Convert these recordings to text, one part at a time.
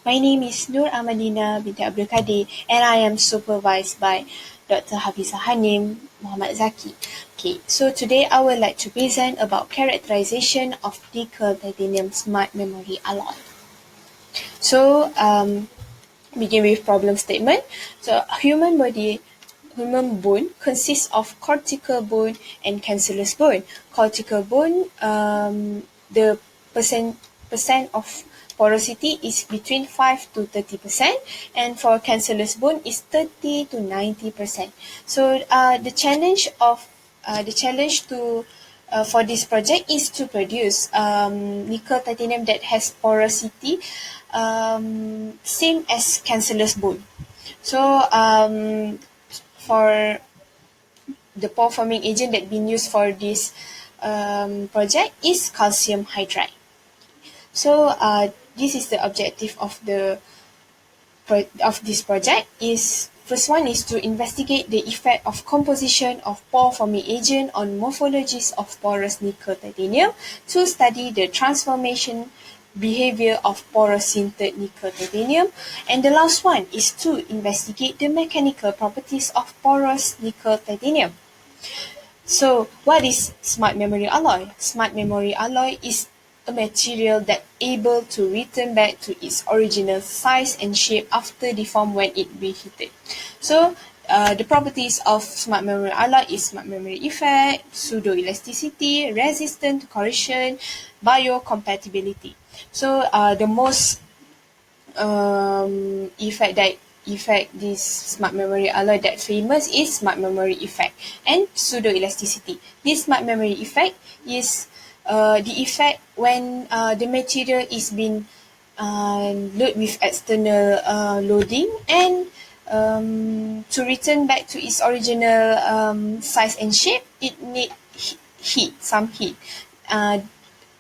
My name is Nur Amadina binti Abdul Kadir and I am supervised by Dr. Hafizah Hanim Muhammad Zaki. Okay, so today I would like to present about characterization of nickel titanium smart memory alloy. So, begin with problem statement. So, human bone consists of cortical bone and cancellous bone. Cortical bone, the percent of porosity is between 5 to 30%, and for cancellous bone is 30 to 90%. So the challenge to for this project is to produce nickel titanium that has porosity same as cancellous bone. So for the pore forming agent that been used for this project is calcium hydride. So this is the objective of this project. Is first one is to investigate the effect of composition of pore forming agent on morphologies of porous nickel titanium, to study the transformation behavior of porous sintered nickel titanium, and the last one is to investigate the mechanical properties of porous nickel titanium. So what is smart memory alloy? Smart memory alloy is a material that able to return back to its original size and shape after deformed when it reheated. So the properties of smart memory alloy is smart memory effect, pseudo-elasticity, resistant to corrosion, biocompatibility. So the most effect this smart memory alloy that famous is smart memory effect and pseudo elasticity. This smart memory effect is the effect when the material is being loaded with external loading, and to return back to its original size and shape, it need some heat.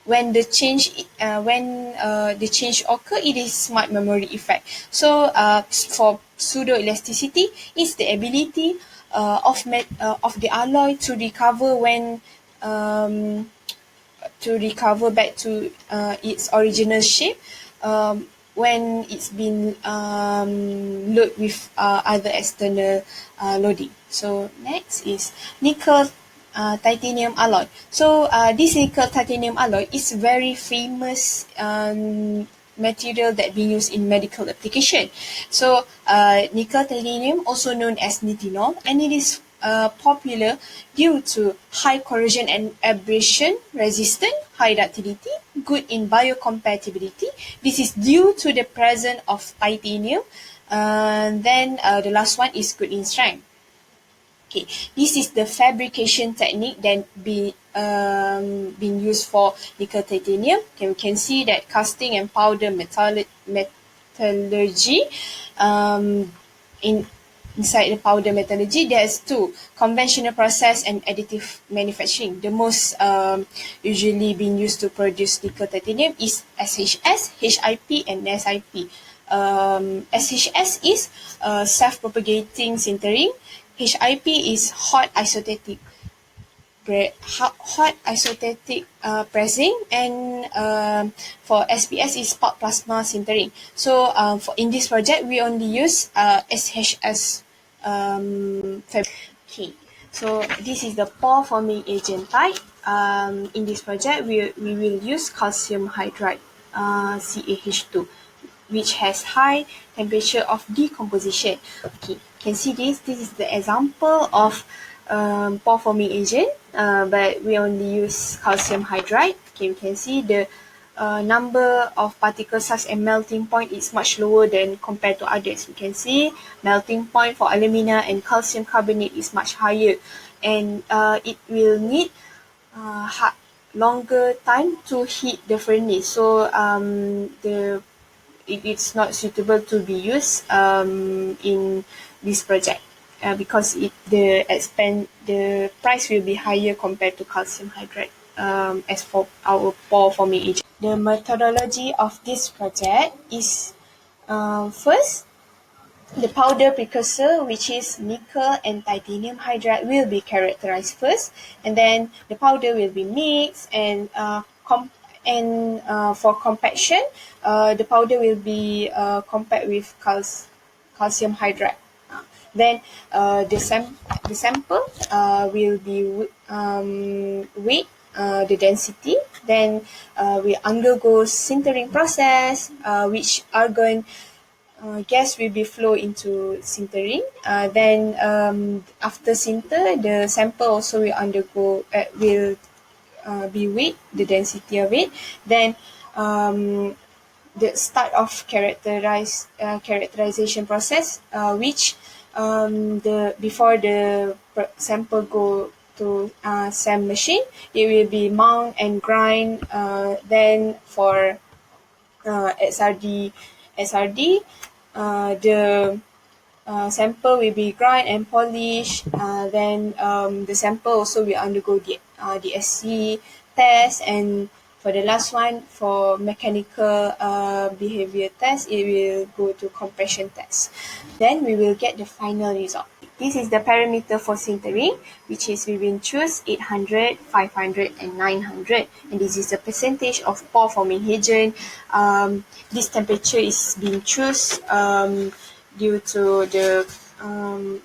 When the change occur, it is smart memory effect. So for pseudo elasticity is the ability of the alloy to recover when to recover back to its original shape when it's been loaded with other external loading. So next is nickel titanium alloy. So this nickel titanium alloy is very famous material that being used in medical application. So nickel titanium, also known as nitinol, and it is popular due to high corrosion and abrasion resistant, high ductility, good in biocompatibility. This is due to the presence of titanium. Then the last one is good in strength. Okay, this is the fabrication technique that been used for nickel titanium. Okay, we can see that casting and powder metallurgy inside the powder metallurgy, there's two: conventional process and additive manufacturing. The most usually being used to produce nickel titanium is SHS, HIP, and SIP. SHS is self-propagating sintering. HIP is hot isostatic pressing, and for SPS is spot plasma sintering. So for in this project, we only use SHS Okay, so this is the pore forming agent type. In this project, we will use calcium hydride, CaH2, which has high temperature of decomposition. Okay, can see this. This is the example of pore forming agent, but we only use calcium hydride. Okay, we can see the number of particle size and melting point is much lower than compared to others. We can see melting point for alumina and calcium carbonate is much higher, and it will need longer time to heat the furnace. So it's not suitable to be used in this project because the price will be higher compared to calcium hydride as for our pore forming agent. The methodology of this project is first, the powder precursor, which is nickel and titanium hydride, will be characterized first, and then the powder will be mixed and And for compaction, the powder will be compact with calcium hydride. Then the sample will be weight, the density. Then we undergo sintering process, which argon gas will be flow into sintering. Then after sinter, the sample also will undergo will be weighed, the density of it. Then the start of characterization process, which the before the sample go to SAM machine, it will be mount and grind. Then for SRD, the sample will be grind and polish. Then the sample also will undergo the SC test, and for the last one, for mechanical behavior test, it will go to compression test. Then we will get the final result. This is the parameter for sintering, which is we will choose 800, 500, and 900. And this is the percentage of pore forming agent. This temperature is being chosen due to the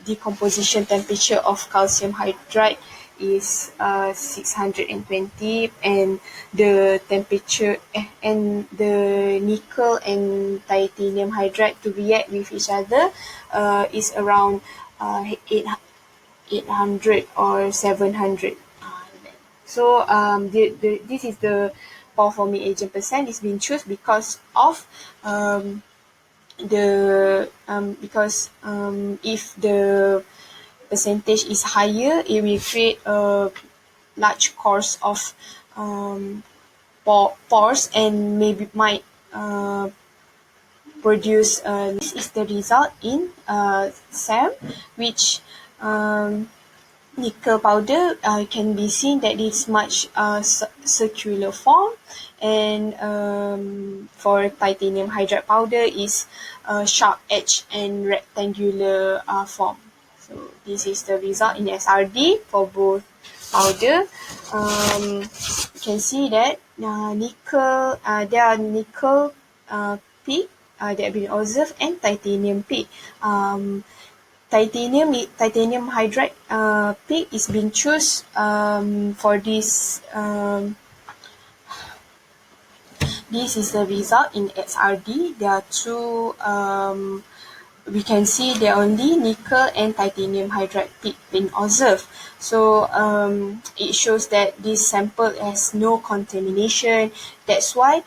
decomposition temperature of calcium hydride is 620, and the temperature and the nickel and titanium hydride to react with each other is around 800 or 700. So this is the pore forming agent percent is being chosen because of if the percentage is higher, it will create a large course of pores and might produce. This is the result in SAM, which nickel powder can be seen that it's much circular form, and for titanium hydride powder is sharp edge and rectangular form. So this is the result in SRD for both powder. You can see that nickel, there are nickel peak that have been observed, and titanium peak. Titanium hydride peak is being chosen for this. This is the result in XRD. There are two. We can see there are only nickel and titanium hydride peak being observed. So it shows that this sample has no contamination. That's why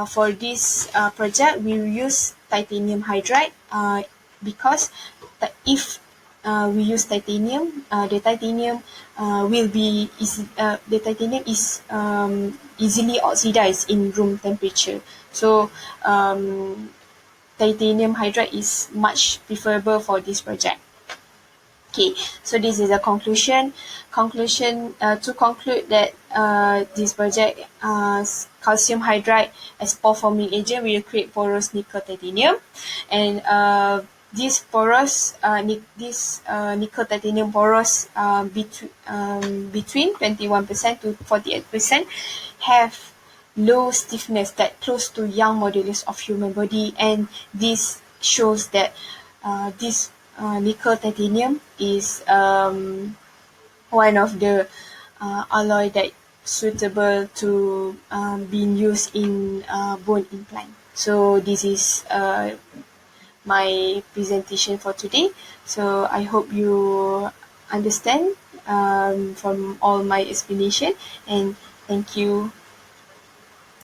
for this project we use titanium hydride because if we use titanium, the titanium is easily oxidized in room temperature. So titanium hydride is much preferable for this project. Okay, so this is a conclusion. To conclude that this project, calcium hydride as pore forming agent will create porous nickel titanium, and this nickel titanium porous between 21% to 48% have low stiffness that close to Young modulus of human body, and this shows that this nickel titanium is one of the alloy that suitable to being used in bone implant. So this is my presentation for today. So I hope you understand from all my explanation, and thank you.